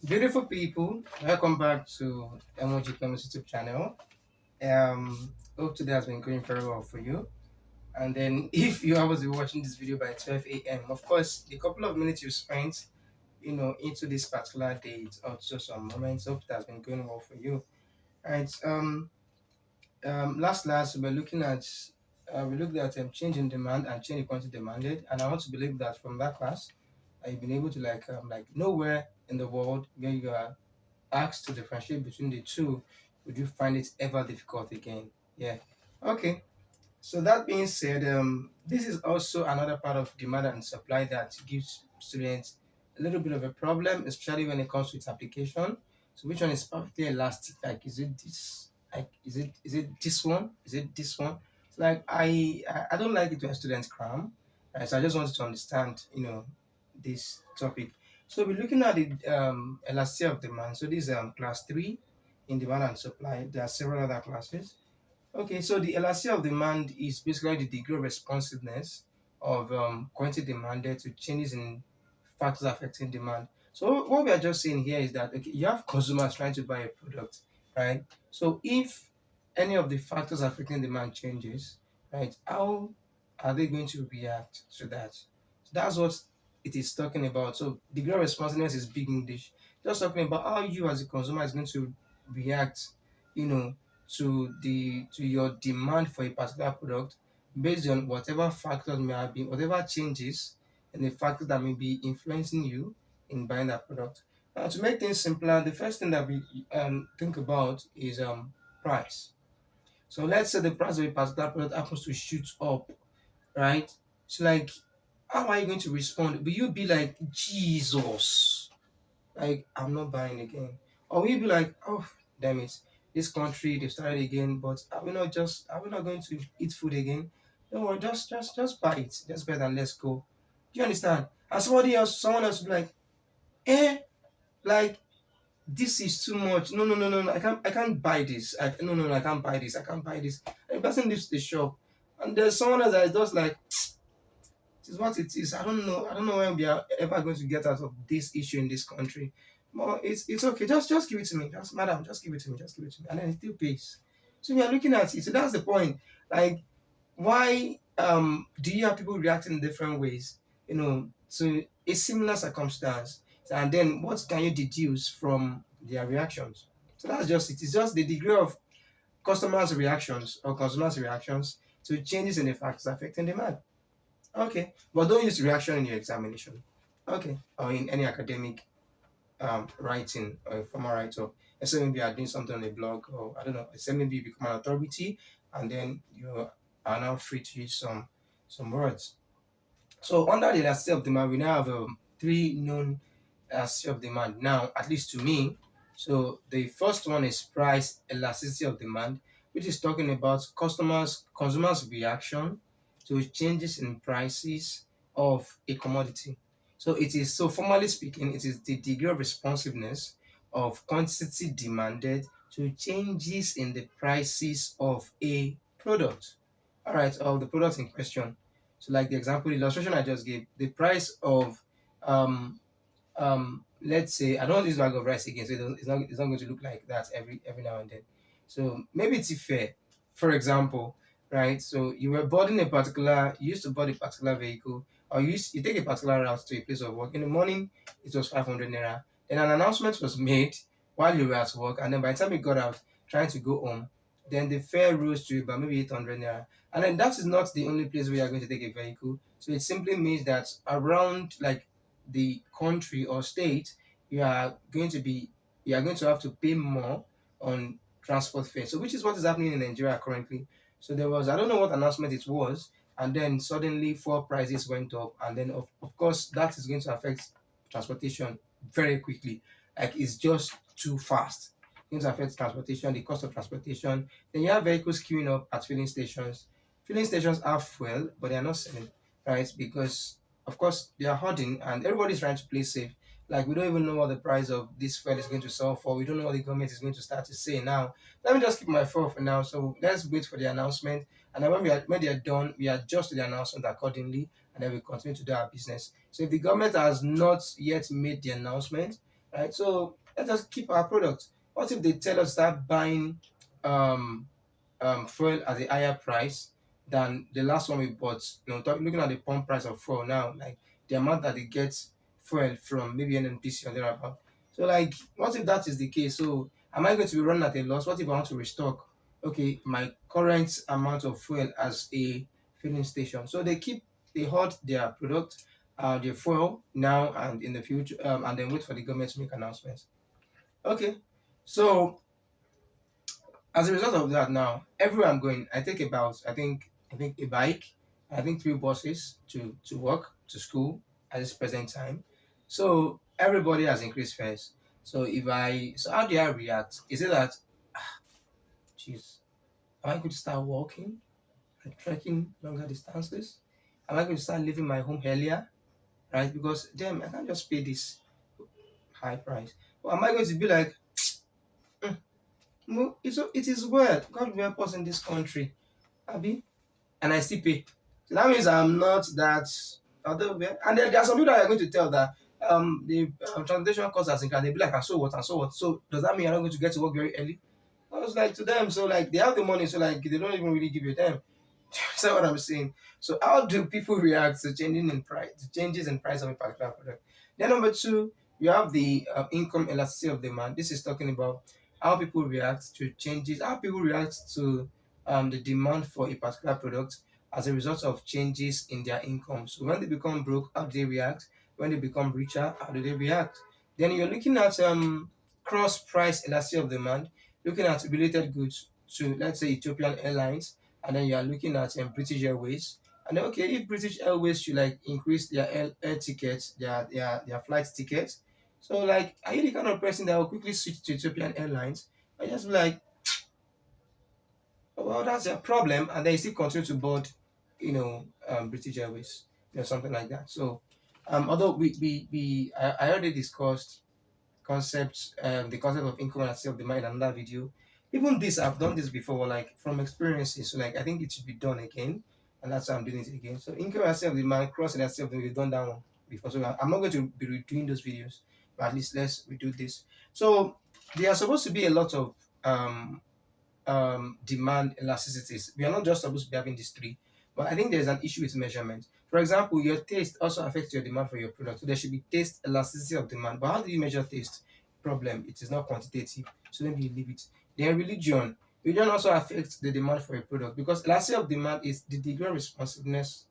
Beautiful people, welcome back to Economics YouTube channel. Hope today has been going very well for you. And then, if you happen to be watching this video by 12 a.m., of course, the couple of minutes you spent, into this particular day, it's also some moments. Hope that has been going well for you. Right. Last we were looking at we looked at change in demand and change in quantity demanded, and I want to believe that from that class, you've been able to like nowhere in the world where you are asked to differentiate between the two, would you find it ever difficult again? Yeah. Okay. So that being said, this is also another part of demand and supply that gives students a little bit of a problem, especially when it comes to its application. So which one is perfectly elastic? Like, is it this? Like, is it this one? Is it this one? So like, I don't like it when students cram. Right? So I just wanted to understand, this topic. So we're looking at the elasticity of demand. So this is class three in demand and supply. There are several other classes. Okay, so the elasticity of demand is basically the degree of responsiveness of quantity demanded to changes in factors affecting demand. So what we are just saying here is that okay, you have consumers trying to buy a product, right? So if any of the factors affecting demand changes, right, how are they going to react to that? So that's what it is talking about. So degree of responsiveness is big English. Just talking about how you as a consumer is going to react, you know, to your demand for a particular product based on whatever factors may have been, whatever changes in the factors that may be influencing you in buying that product. Now, to make things simpler, the first thing that we think about is price. So let's say the price of a particular product happens to shoot up, right? So like, how are you going to respond? Will you be like, Jesus? Like, I'm not buying again. Or we'll be like, oh, damn it, this country they've started again, but are we not going to eat food again? Don't worry, just buy it. Just buy it and let's go. Do you understand? And someone else will be like, like this is too much. No, no, no, no, no. I can't buy this. No, no, no, I can't buy this. I can't buy this. And the person leaves the shop. And there's someone else that is just like, it is what it is. I don't know when we are ever going to get out of this issue in this country. But it's okay. Just give it to me. Just madam, just give it to me. Just give it to me. And then it still pays. So we are looking at it. So that's the point. Like, why do you have people reacting in different ways? To a similar circumstance. And then what can you deduce from their reactions? So that's just it. It's just the degree of customers' reactions or consumers' reactions to changes in the factors affecting demand. Okay, but don't use reaction in your examination. Okay, or in any academic writing or formal write up. Except maybe you're doing something on a blog or I don't know. Except maybe you become an authority and then you are now free to use some words. So under the elasticity of demand, we now have three known elasticity of demand. Now, at least to me, so the first one is price elasticity of demand, which is talking about consumers' reaction to changes in prices of a commodity. So formally speaking, it is the degree of responsiveness of quantity demanded to changes in the prices of a product. All right, of the product in question. So, like the example illustration I just gave, the price of let's say I don't want to use bag of rice again, so it's not going to look like that every now and then. So maybe it's fair. For example, right? So you used to board a particular vehicle, or you take a particular route to a place of work. In the morning, it was 500 naira. Then an announcement was made while you were at work, and then by the time you got out, trying to go home, then the fare rose to about maybe 800 naira. And then that is not the only place where you are going to take a vehicle. So it simply means that around like the country or state, you are going to have to pay more on transport fare. So which is what is happening in Nigeria currently. So there was I don't know what announcement it was, and then suddenly fuel prices went up, and then of course that is going to affect transportation very quickly. Like it's just too fast. Things affect transportation, the cost of transportation. Then you have vehicles queuing up at filling stations. Filling stations have fuel, but they are not selling, right? Because of course they are hoarding and everybody's trying to play safe. Like we don't even know what the price of this fuel is going to sell for. We don't know what the government is going to start to say now. Let me just keep my fuel for now. So let's wait for the announcement. And then when they are done, we adjust to the announcement accordingly, and then we continue to do our business. So if the government has not yet made the announcement, right? So let us keep our products. What if they tell us start buying um, fuel at a higher price than the last one we bought? Looking at the pump price of fuel now, like the amount that they get fuel from maybe NNPC or thereabout. So like, what if that is the case? So am I going to be running at a loss? What if I want to restock? Okay, my current amount of fuel as a filling station. So they hoard their product, their fuel now and in the future, and then wait for the government to make announcements. Okay, so as a result of that, now everywhere I'm going, I take about I think a bike, I think three buses to work to school at this present time. So everybody has increased fares. So how do I react? Is it that, jeez, am I going to start walking and trekking longer distances? Am I going to start leaving my home earlier? Right? Because damn, I can't just pay this high price. Or am I going to be like, no, it is well, God will help us in this country, Abi, and I still pay. So that means I'm not that other way. And then there are some people that are going to tell that the transportation costs has increased. They'll be like, and so what, and so what. So does that mean I'm not going to get to work very early? I was like, to them, so like they have the money, so like they don't even really give you time. That's what I'm saying. So how do people react to changing in price, to changes in price of a particular product? Then number two, you have the income elasticity of demand. This is talking about how people react to changes, how people react to the demand for a particular product as a result of changes in their income. So when they become broke, how do they react? When they become richer, how do they react? Then you're looking at cross price elasticity of demand, looking at related goods to, let's say, Ethiopian Airlines, and then you are looking at British Airways. And then, okay, if British Airways should like increase their air tickets, their flight tickets, so like, are you the kind of person that will quickly switch to Ethiopian Airlines? I just be like, oh, well, that's their problem, and then you still continue to board, British Airways, something like that. So, although I already discussed the concept of income and self demand in another video. Even this, I've done this before, like from experiences. So like I think it should be done again, and that's why I'm doing it again. So income and self demand, cross and self demand, we've done that one before. So I'm not going to be redoing those videos, but at least let's redo this. So there are supposed to be a lot of demand elasticities. We are not just supposed to be having these three, but I think there's an issue with measurement. For example, your taste also affects your demand for your product. So there should be taste elasticity of demand. But how do you measure taste? Problem, it is not quantitative. So maybe you leave it. Then religion. Religion also affects the demand for a product because elasticity of demand is the degree of responsiveness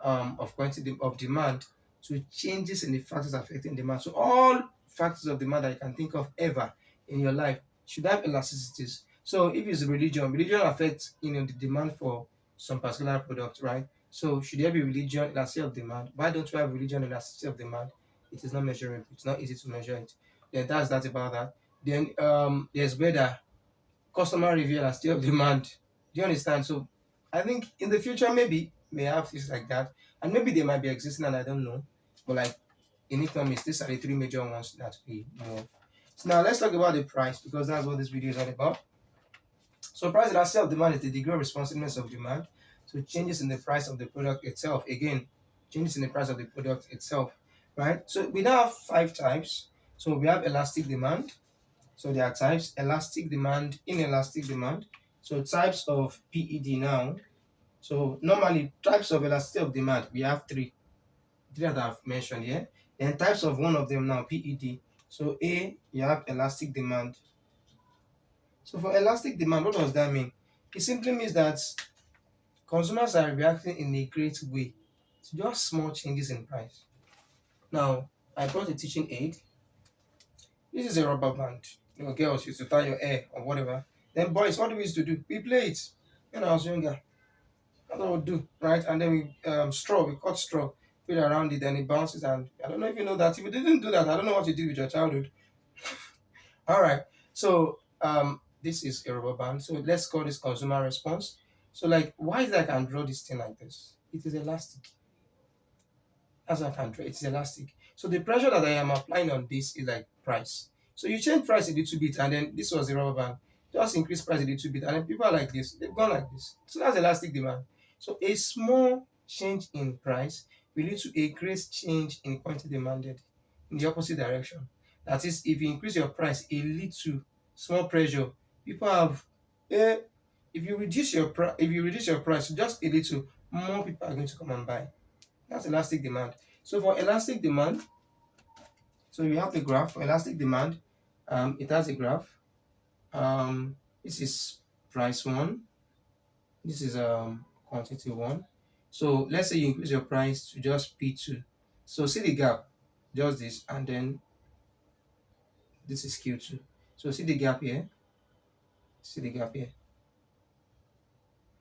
of quantity of demand to changes in the factors affecting demand. So all factors of demand that you can think of ever in your life should have elasticities. So if it's religion, religion affects the demand for some particular product, right? So should there be religion elasticity of demand? Why don't we have religion elasticity of demand? It is not measurable. It's not easy to measure it. Then that's that about that. Then there's weather, customer review and state of demand. Do you understand? So I think in the future maybe may have things like that, and maybe they might be existing and I don't know. But like in economics, these are the three major ones that we know of. So now let's talk about the price because that's what this video is all about. So price elasticity of demand is the degree of responsiveness of demand to changes in the price of the product itself. Again, changes in the price of the product itself, right? So we now have five types. So we have elastic demand, so there are types: elastic demand, inelastic demand. So types of PED now. So normally types of elasticity of demand, we have three that I've mentioned here. Then types of one of them now, PED. So A, you have elastic demand. So for elastic demand, what does that mean? It simply means that consumers are reacting in a great way to just small changes in price. Now, I brought a teaching aid. This is a rubber band. Girls used to tie your hair or whatever. Then boys, what do we used to do? We play it. When I was younger, that's what we would do, right? And then we cut straw, put it around it, and it bounces. And I don't know if you know that. If you didn't do that, I don't know what you did with your childhood. All right. So this is a rubber band. So let's call this consumer response. So like, why is that I can draw this thing like this? It is elastic. As I can draw, it's elastic. So the pressure that I am applying on this is like price. So you change price a little bit, and then this was the rubber band. Just increase price a little bit, and then people are like this. They've gone like this. So that's elastic demand. So a small change in price will lead to a great change in quantity demanded in the opposite direction. That is, if you increase your price a little, small pressure, people have eh, if you reduce your price just a little, more people are going to come and buy. That's elastic demand. So for elastic demand, so we have the graph for elastic demand. It has a graph. This is price one. This is quantity one. So let's say you increase your price to just P2. So see the gap, just this, and then this is Q2. So see the gap here. See the gap here.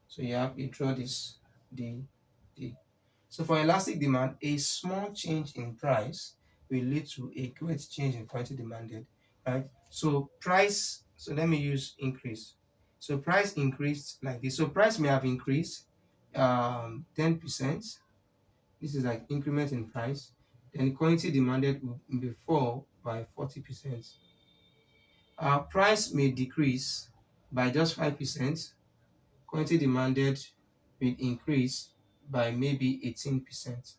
So you draw this D D. So for elastic demand, a small change in price will lead to a great change in quantity demanded, right? So price, so let me use increase. So price increased like this. So price may have increased 10%. This is like increment in price. Then quantity demanded will be fall by 40%. Price may decrease by just 5%. Quantity demanded will increase by maybe 18%.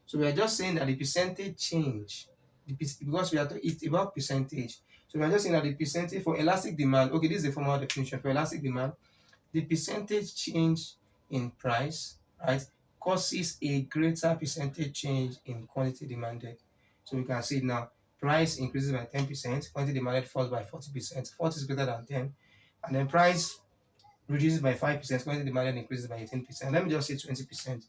So we are just saying that the percentage change, because it's about percentage. So we are just saying that the percentage for elastic demand, okay, this is the formal definition for elastic demand, the percentage change in price, right, causes a greater percentage change in quantity demanded. So we can see it now. Price increases by 10%, quantity demanded falls by 40%. 40 is greater than 10. And then price reduces by 5%, quantity demanded increases by 18%. Let me just say 20%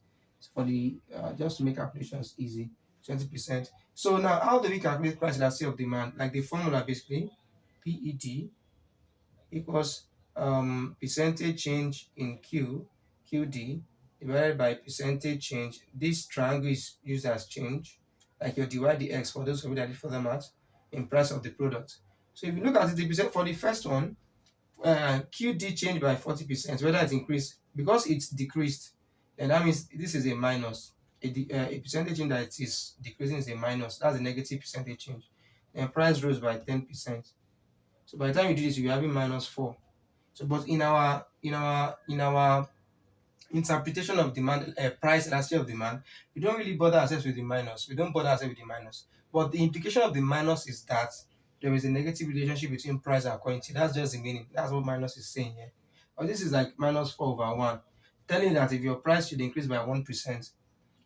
for the just to make calculations easy. 20%. So now how do we calculate price elasticity of demand? Like the formula basically, PED equals percentage change in QD divided by percentage change. This triangle is used as change, like your dy dx for those of you that did further math, in price of the product. So if you look at it, the percent for the first one, QD changed by 40%, whether it increased because it's decreased, then that means this is a minus. A percentage change that is decreasing is a minus. That's a negative percentage change. And price rose by 10%. So by the time you do this, you're having minus 4. So, but in our interpretation of demand, price elasticity of demand, we don't really bother ourselves with the minus. We don't bother ourselves with the minus. But the implication of the minus is that there is a negative relationship between price and quantity. That's just the meaning. That's what minus is saying here. But this is like minus 4 over 1, telling you that if your price should increase by 1%,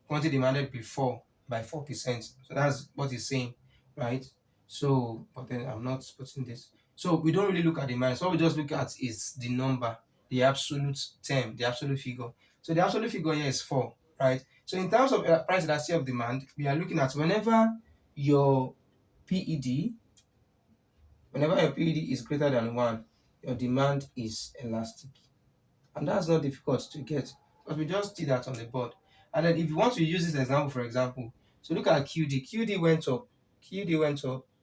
quantity demanded before by 4%. So that's what he's saying, right? So, but then I'm not putting this. So we don't really look at the minus. What we just look at is the number, the absolute term, the absolute figure. So the absolute figure here is 4, right? So in terms of price elasticity of demand, we are looking at your PED, whenever your PED is greater than 1, your demand is elastic. And that's not difficult to get because we just did that on the board. And then if you want to use this example, for example, so look at QD. QD went up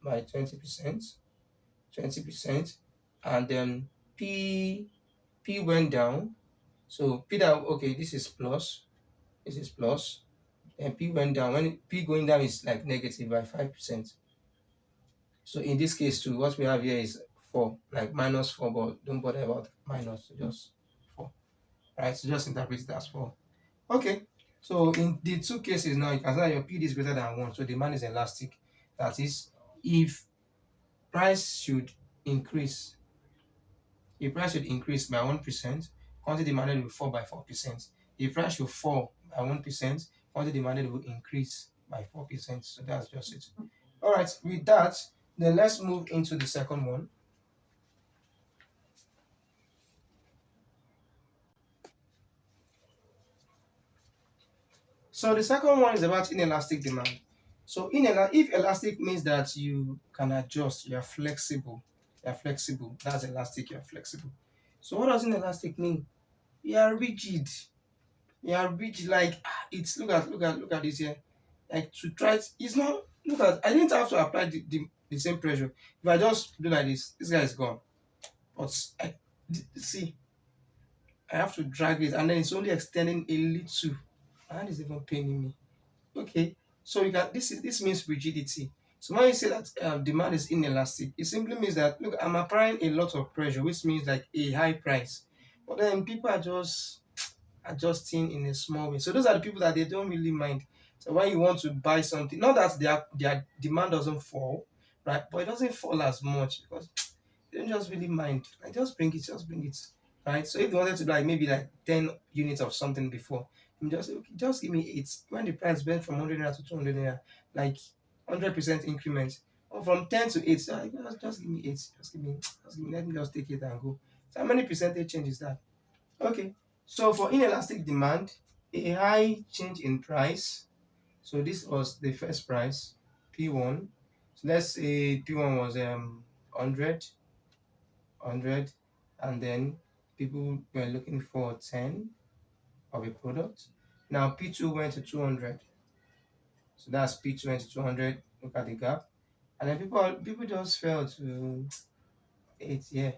by 20%, 20%, and then P went down. So P that okay, this is plus, and P went down. When P going down is like negative by 5%. So in this case too, what we have here is 4, like minus 4, but don't bother about minus, just 4. Right? So just interpret it as 4. Okay. So in the two cases now, you can say that your PD is greater than 1, so demand is elastic. That is, if price should increase, if price should increase by 1%, quantity demanded will fall by 4%. If price should fall by 1%, quantity demanded will increase by 4%. So that's just it. All right. With that, then let's move into the second one. So the second one is about inelastic demand. So if elastic means that you can adjust, you are flexible. That's elastic, you are flexible. So what does inelastic mean? You are rigid. You are rigid, like it's look at this here. Like to try it's not look at I didn't have to apply the same pressure. If I just do like this guy is gone. But see, I have to drag it and then it's only extending a little. My hand is even paining me. Okay, so you can this means rigidity. So when you say that demand is inelastic, it simply means that look, I'm applying a lot of pressure, which means like a high price, but then people are just adjusting in a small way. So those are the people that they don't really mind. So when you want to buy something, not that their demand doesn't fall, right? But it doesn't fall as much because they don't just really mind. Like just bring it, right? So if they wanted to like maybe like 10 units of something before, you just say, okay, just give me eight. When the price went from 100 naira to 200 naira, like 100% increment, or from 10 to 8, so like, just give me eight. Let me just take it and go. So how many percentage change is that? Okay. So for inelastic demand, a high change in price. So this was the first price, P1. So let's say P1 was 100, and then people were looking for 10 of a product. Now P2 went to 200. So that's P2 went to 200. Look at the gap. And then people just fell to 8. Yeah.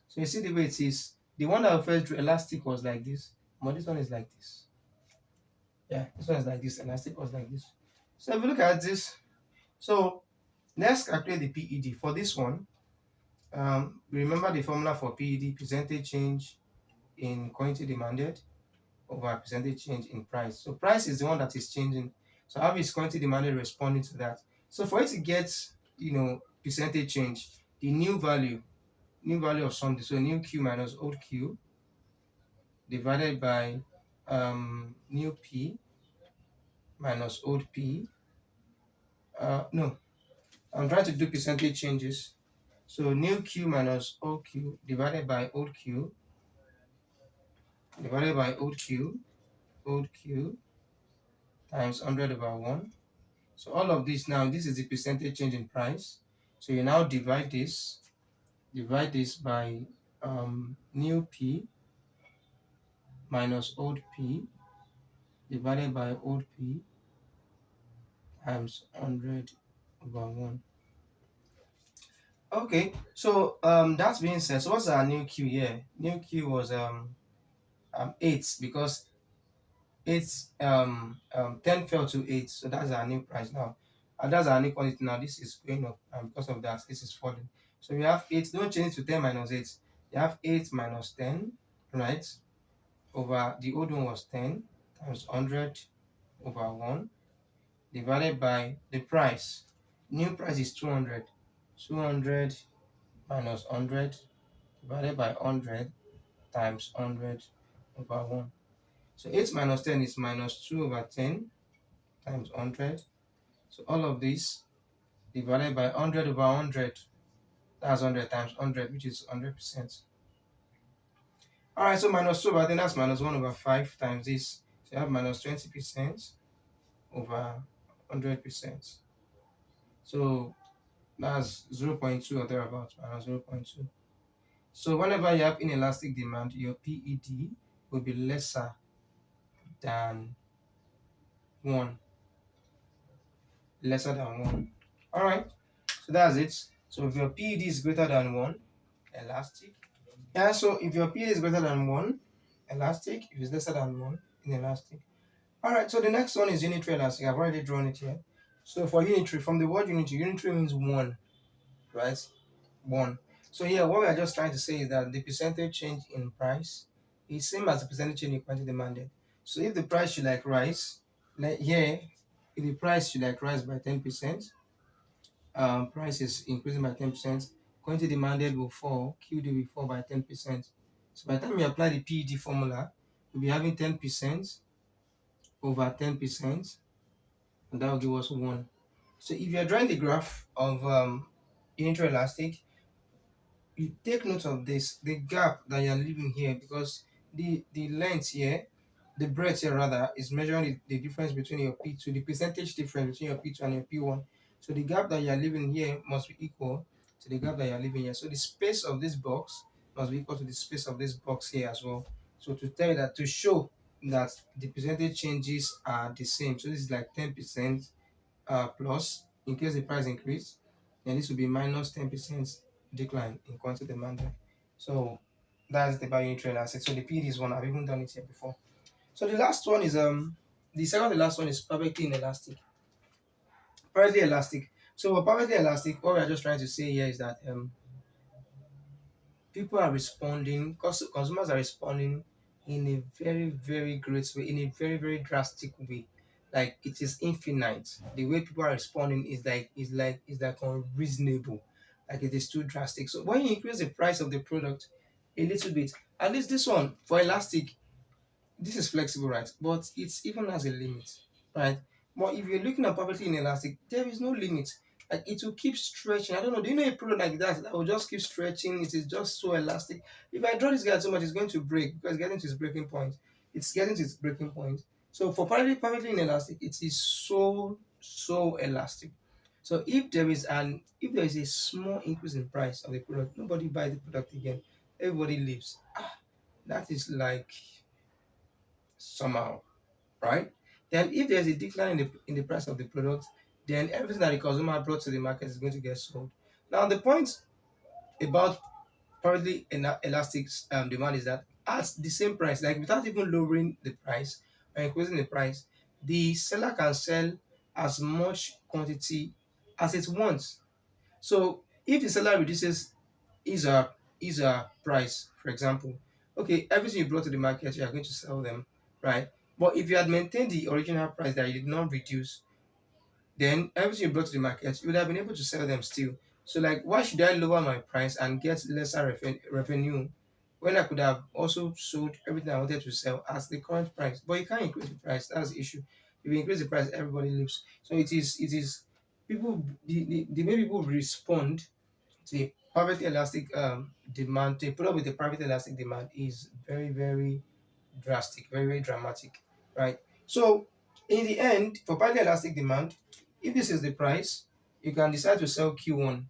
So you see the way it is. The one that first drew elastic was like this, but this one is like this. Yeah, this one is like this. Elastic was like this. So if you look at this, so let's calculate the PED for this one. Remember the formula for PED: percentage change in quantity demanded over percentage change in price. So price is the one that is changing. So how is quantity demanded responding to that? So for it to get, percentage change, the new value of something, so new Q minus old Q divided by new P minus old P. No, I'm trying to do percentage changes. So new Q minus old Q divided by old Q divided by old Q times 100 over 1. So all of this now, this is the percentage change in price. So you now divide this by new P minus old P divided by old P times 100 over 1. Okay, so that's being said. So what's our new Q here? New Q was 8 because 8 10 fell to 8, so that's our new price now. And that's our new quantity now. This is going up, and because of that, this is falling. So we have 8, don't change it to 10 minus 8. You have 8 minus 10, right? Over the old one was 10 times 100 over 1 divided by the price. New price is 200. 200 minus 100 divided by 100 times 100 over 1. So 8 minus 10 is minus 2 over 10 times 100. So all of this divided by 100 over 100. That's 100 times 100, which is 100%. Alright, so minus 2 over 10, that's minus 1 over 5 times this. So you have minus 20% over 100%. So that's 0.2 or thereabouts, minus 0.2. So whenever you have inelastic demand, your PED will be lesser than 1. Lesser than 1. Alright, so that's it. So if your PED is greater than 1, elastic. Yeah, so if your PED is greater than 1, elastic. If it's lesser than 1, inelastic. Alright, so the next one is unitary elastic. I've already drawn it here. So for unitary, from the word unitary means 1, right? 1. So here, what we are just trying to say is that the percentage change in price is same as the percentage change in quantity demanded. So if the price should like rise, like here, if the price should like rise by 10%, price is increasing by 10%, quantity demanded will fall, QD will fall by 10%. So by the time you apply the PED formula, you'll be having 10% over 10%, and that will give us 1. So if you're drawing the graph of unitary elastic, you take note of this, the gap that you're leaving here, because the length here, the breadth here rather, is measuring the difference between your P2, the percentage difference between your P2 and your P1. So the gap that you're leaving here must be equal to the gap that you're leaving here. So the space of this box must be equal to the space of this box here as well. So to tell you that, to show that the percentage changes are the same. So this is like 10% plus in case the price increase, then this will be minus 10% decline in quantity demanded. So that's the unitary elastic. So the PED is one. I've even done it here before. So the last one is the second to last one is perfectly inelastic. Perfectly elastic. So for perfectly elastic, what we are just trying to say here is that people are responding, consumers are responding in a very, very great way, in a very, very drastic way. Like it is infinite. The way people are responding is like unreasonable. Like it is too drastic. So when you increase the price of the product a little bit, at least this one for elastic, this is flexible, right? But it's even has a limit, right? But if you're looking at perfectly inelastic, there is no limit. Like it will keep stretching. I don't know. Do you know a product like that will just keep stretching? It is just so elastic. If I draw this guy too much, it's going to break because it's getting to its breaking point. It's getting to its breaking point. So for perfectly inelastic, it is so elastic. So if there is a small increase in price of the product, nobody buys the product again. Everybody leaves. That is like somehow, right? Then if there's a decline in the price of the product, then everything that the consumer brought to the market is going to get sold. Now the point about partly elastic demand is that at the same price, like without even lowering the price or increasing the price, the seller can sell as much quantity as it wants. So if the seller reduces his price, for example, okay, everything you brought to the market, you are going to sell them, right? But if you had maintained the original price that you did not reduce, then everything you brought to the market, you would have been able to sell them still. So like, why should I lower my price and get lesser revenue when I could have also sold everything I wanted to sell at the current price? But you can't increase the price. That's the issue. If you increase the price, everybody leaves. So it is people the way people respond to a perfectly elastic demand, to a product with a perfectly elastic demand is very, very drastic, very, very dramatic, right? So in the end, for perfectly elastic demand, if this is the price, you can decide to sell Q1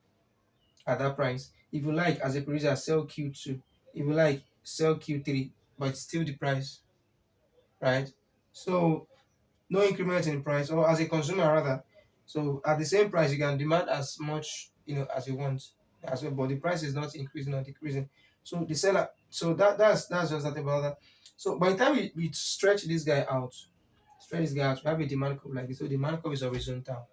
at that price. If you like, as a producer, sell Q2. If you like, sell Q3, but it's still the price, right? So no increment in price, or as a consumer rather. So at the same price, you can demand as much as you want as well, but the price is not increasing or decreasing. So the seller, so that's just that about that. So by the time we stretch this guy out, we have a demand curve like this. So demand curve is horizontal.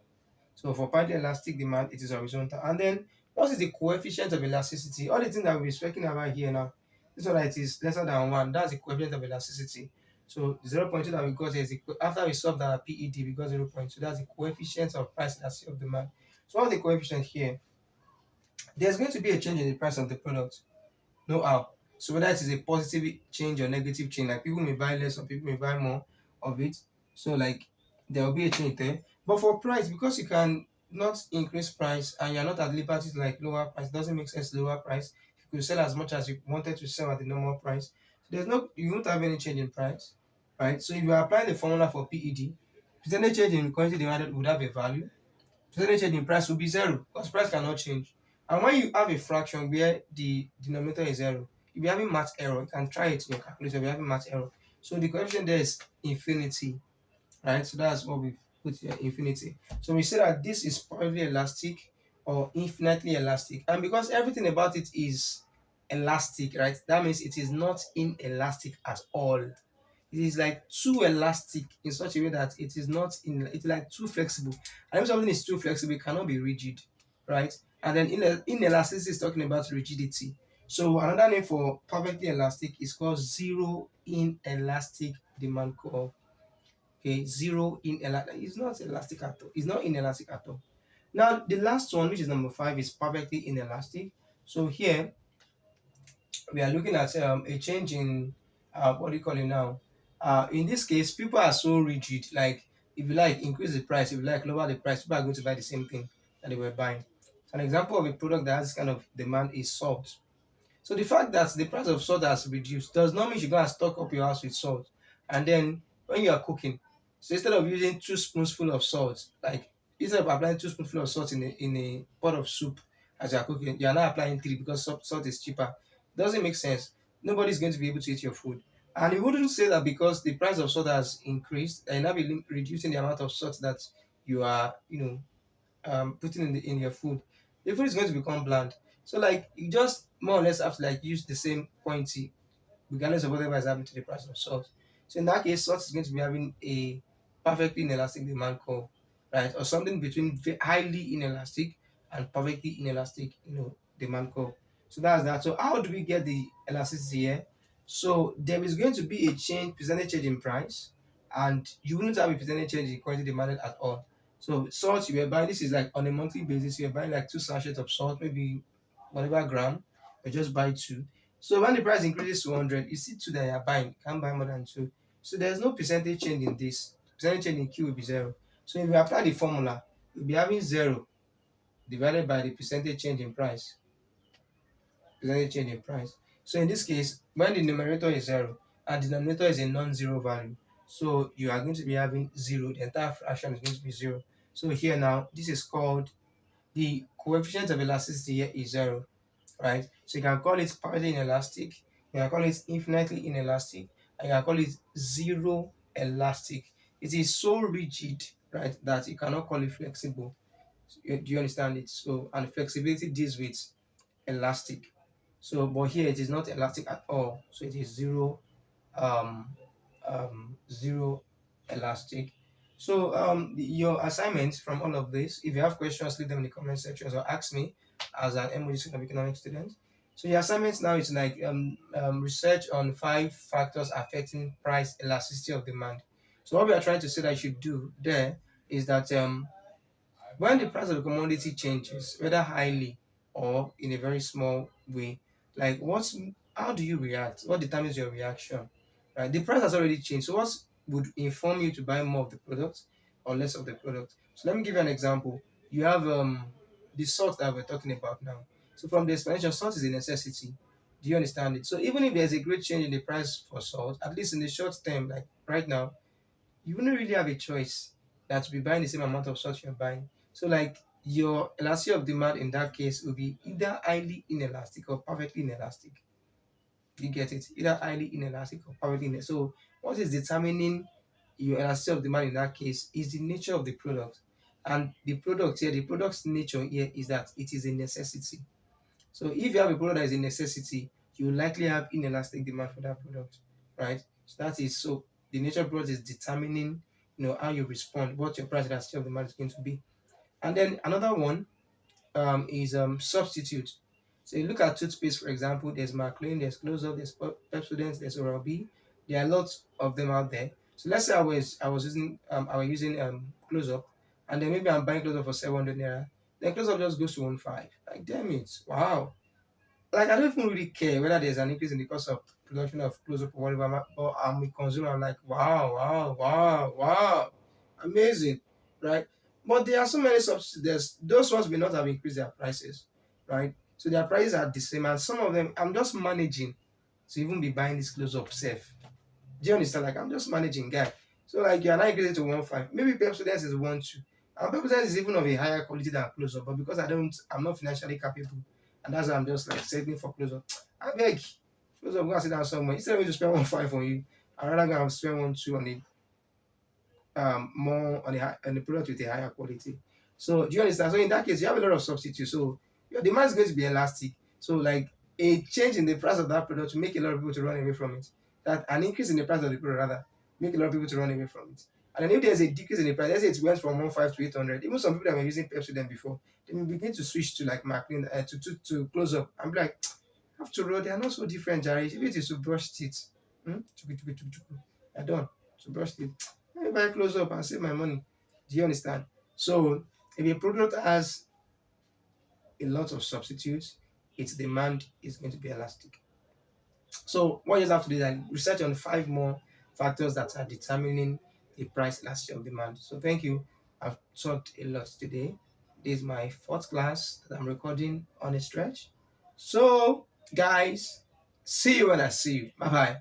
So for partly elastic demand, it is horizontal. And then what is the coefficient of elasticity? All the things that we're speaking about here now, this one that it is lesser than 1, that's the coefficient of elasticity. So the zero point 0.2 that we got here is after we solved our PED, we got 0.2. That's the coefficient of price elasticity of demand. So what's the coefficient here? There's going to be a change in the price of the product. No how. So whether it is a positive change or negative change, like people may buy less or people may buy more of it. So like there will be a change there. But for price, because you can not increase price and you're not at liberty to like lower price, it doesn't make sense to lower price. You could sell as much as you wanted to sell at the normal price. So you won't have any change in price, right? So if you apply the formula for PED, percentage change in quantity demanded would have a value. Percentage change in price will be zero because price cannot change. And when you have a fraction where the denominator is zero, you'll be having math error. You can try it in your calculator, you'll be having math error. So the coefficient there is infinity, right? So that's what we put here, infinity. So we say that this is probably elastic or infinitely elastic. And because everything about it is elastic, right? That means it is not inelastic at all. It is like too elastic in such a way that it is not in it's like too flexible. And if something is too flexible, it cannot be rigid, right? And then inelasticity is talking about rigidity. So another name for perfectly elastic is called zero inelastic demand curve. Okay, zero inelastic. It's not elastic at all. It's not inelastic at all. Now the last one, which is number 5, is perfectly inelastic. So here we are looking at a change in what do you call it now? In this case, people are so rigid. Like, if you like increase the price, if you like lower the price, people are going to buy the same thing that they were buying. So an example of a product that has this kind of demand is salt. So the fact that the price of salt has reduced does not mean you go and stock up your house with salt. And then when you are cooking, so instead of using 2 spoonfuls of salt, like instead of applying 2 spoonfuls of salt in a pot of soup as you are cooking, you are now applying three because salt is cheaper. It doesn't make sense. Nobody's going to be able to eat your food. And you wouldn't say that because the price of salt has increased, and now be reducing the amount of salt that you are, putting in your food, the food is going to become bland. So like you just more or less have to like use the same quantity regardless of whatever is happening to the price of salt. So in that case, salt is going to be having a perfectly inelastic demand curve, right? Or something between highly inelastic and perfectly inelastic, demand curve. So that's that. So how do we get the elasticity here? So there is going to be a change, percentage change in price, and you wouldn't have a percentage change in quantity demanded at all. So salt you were buying, this is like on a monthly basis, you're buying like two sachets of salt, maybe whatever gram, you just buy two. So when the price increases to 100, you see two that you're buying, you can't buy more than two. So there's no percentage change in this. Percentage change in Q will be zero. So if you apply the formula, you'll be having zero divided by the percentage change in price. Percentage change in price. So in this case, when the numerator is zero and the denominator is a non-zero value, so you are going to be having zero. The entire fraction is going to be zero. So here now, this is called the coefficient of elasticity here is zero, right? So you can call it partly inelastic, you can call it infinitely inelastic, and you can call it zero elastic. It is so rigid, right, that you cannot call it flexible. Do you understand it? So, and flexibility deals with elastic. So, but here it is not elastic at all. So it is um, zero elastic. So your assignments from all of this, if you have questions, leave them in the comment sections or ask me as an MOD School of Economics student. So your assignments now is like research on 5 factors affecting price elasticity of demand. So what we are trying to say that you should do there is that when the price of a commodity changes, whether highly or in a very small way, like how do you react? What determines your reaction? Right? The price has already changed. So what would inform you to buy more of the product or less of the product? So let me give you an example. You have the salt that we're talking about now. So from the explanation, salt is a necessity. Do you understand it? So even if there's a great change in the price for salt, at least in the short term, like right now, you wouldn't really have a choice than to be buying the same amount of salt you're buying. So like your elasticity of demand in that case will be either highly inelastic or perfectly inelastic. You get it? Either highly inelastic or perfectly inelastic. So what is determining your elasticity of demand in that case is the nature of the product. And the product's nature here is that it is a necessity. So if you have a product that is a necessity, you will likely have inelastic demand for that product, right? So that is so the nature of product is determining, how you respond, what your price elasticity of demand is going to be. And then another one is substitute. So you look at toothpaste, for example, there's Maclean, there's Close-Up, there's Pepsodent, there's Oral-B. There are lots of them out there. So let's say I was using Close-Up, and then maybe I'm buying Close-Up for 700 naira. Then Close-Up just goes to 1.5. Like damn it, wow! Like I don't even really care whether there's an increase in the cost of production of close-up or whatever, but I'm a consumer. I'm like, wow, wow, wow, wow, amazing, right? But there are so many subsidies. Those ones may not have increased their prices, right? So their prices are the same, and some of them I'm just managing to even be buying this close-up safe. Do you understand? Like I'm just managing, guy. So like you're not increasing to 1.5. Maybe Pepsodent is 1.2. And Pepsodent is even of a higher quality than close up, but because I'm not financially capable, and that's why I'm just like saving for close up. I beg, close up, go and sit down somewhere. Instead of me to spend 1.5 on you, I'd rather go and spend 1.2 on it more on the product with a higher quality. So do you understand? So in that case, you have a lot of substitutes. So your demand is going to be elastic. So like a change in the price of that product to make a lot of people to run away from it. That an increase in the price of the product rather make a lot of people to run away from it. And then if there's a decrease in the price, let's say it went from 1.5 to 800, even some people that were using Pepsi before, they will begin to switch to like Maclean to close up. I'm like, after all, they are not so different, Jerry. If it is to brush teeth, I don't to brush teeth. Let me buy close up and save my money. Do you understand? So if a product has a lot of substitutes, its demand is going to be elastic. So what you just have to do is like research on 5 more factors that are determining the price elasticity of demand. So thank you. I've talked a lot today. This is my fourth class that I'm recording on a stretch. So guys, see you when I see you. Bye bye.